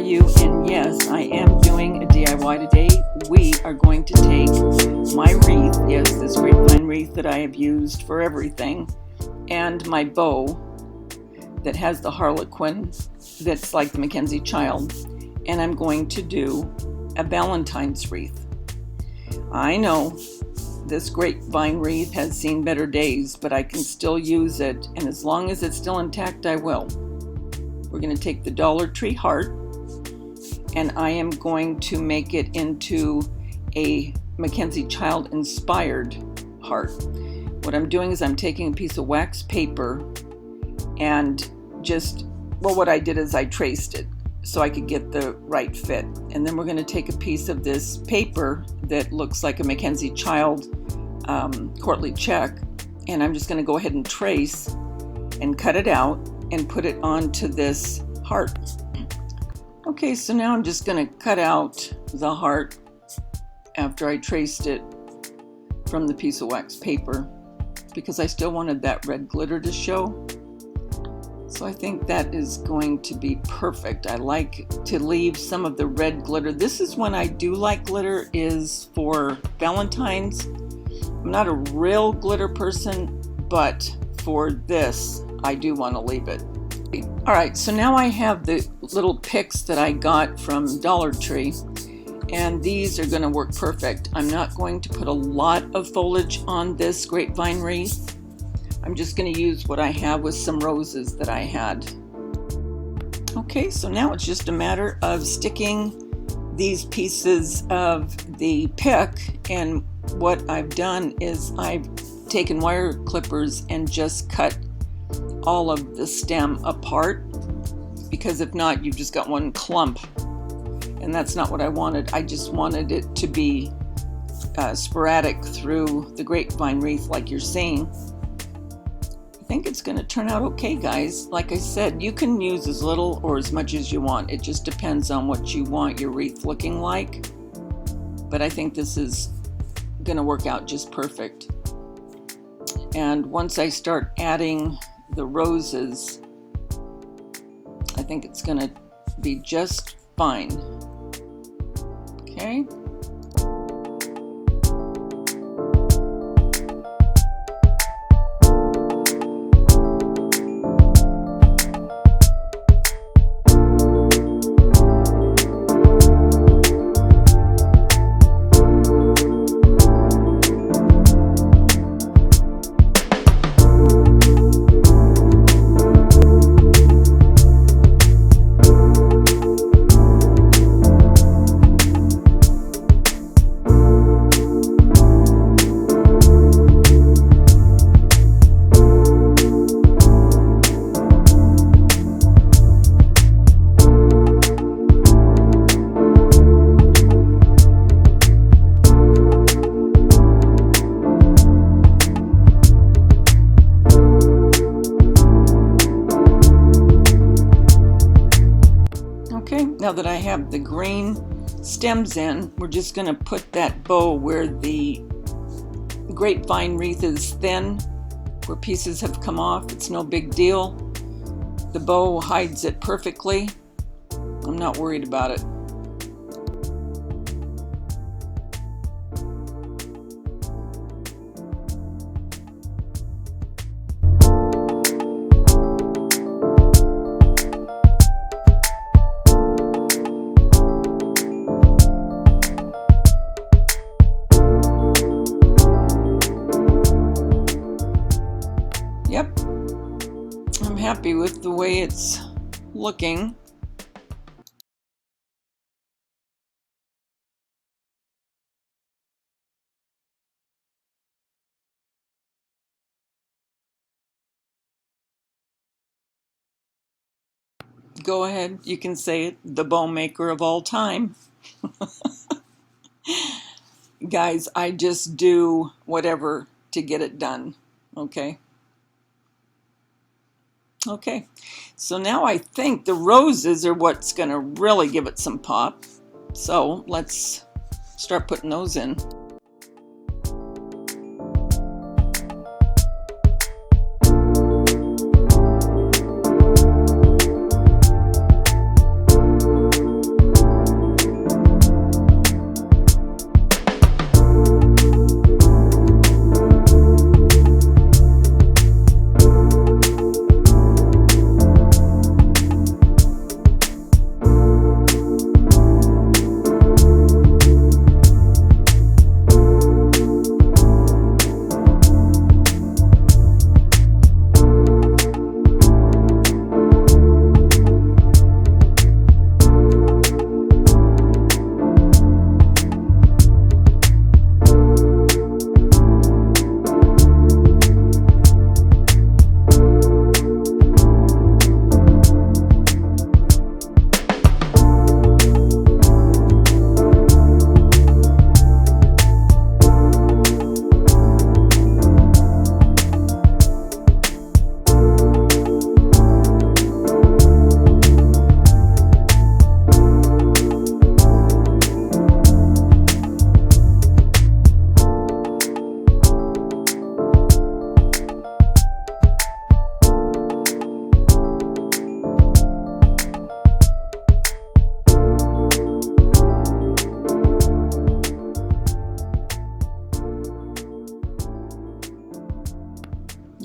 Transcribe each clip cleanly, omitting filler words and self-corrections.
you? And yes, I am doing a DIY today. We are going to take my wreath, yes, this grapevine wreath that I have used for everything, and my bow that has the harlequin that's like the Mackenzie child, and I'm going to do a Valentine's wreath. I know this grapevine wreath has seen better days, but I can still use it, and as long as it's still intact, I will. We're going to take the Dollar Tree heart, and I am going to make it into a Mackenzie child inspired heart. What I'm doing is I'm taking a piece of wax paper and what I did is I traced it so I could get the right fit. And then we're going to take a piece of this paper that looks like a Mackenzie child courtly check, and I'm just going to go ahead and trace and cut it out and put it onto this heart. Okay, so now I'm just going to cut out the heart after I traced it from the piece of wax paper because I still wanted that red glitter to show. So I think that is going to be perfect. I like to leave some of the red glitter. This is when I do like glitter, is for Valentine's. I'm not a real glitter person, but for this, I do want to leave it. All right, so now I have the little picks that I got from Dollar Tree, and these are going to work perfect. I'm not going to put a lot of foliage on this grapevine wreath. I'm just going to use what I have with some roses that I had. Okay, so now it's just a matter of sticking these pieces of the pick, and what I've done is I've taken wire clippers and just cut all of the stem apart, because if not, you've just got one clump, and that's not what I wanted. I just wanted it to be sporadic through the grapevine wreath like you're seeing. I think it's going to turn out okay, guys. Like I said, you can use as little or as much as you want. It just depends on what you want your wreath looking like, but I think this is going to work out just perfect. And once I start adding the roses, I think it's going to be just fine. Okay. Now that I have the green stems in, we're just going to put that bow where the grapevine wreath is thin, where pieces have come off. It's no big deal. The bow hides it perfectly. I'm not worried about it. Yep, I'm happy with the way it's looking. Go ahead, you can say it, the bow maker of all time. Guys, I just do whatever to get it done, okay? Okay, so now I think the roses are what's going to really give it some pop. So let's start putting those in.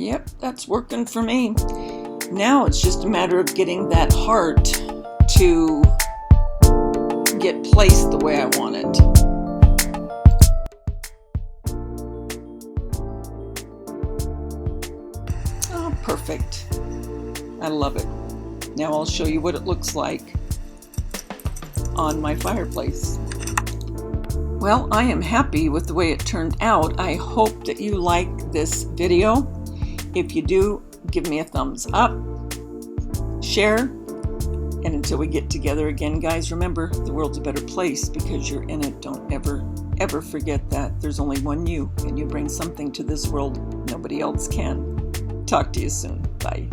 Yep, that's working for me. Now it's just a matter of getting that heart to get placed the way I want it. Oh, perfect. I love it. Now I'll show you what it looks like on my fireplace. Well, I am happy with the way it turned out. I hope that you like this video. If you do, give me a thumbs up, share, and until we get together again, guys, remember, the world's a better place because you're in it. Don't ever forget that. There's only one you, and you bring something to this world nobody else can. Talk to you soon. Bye.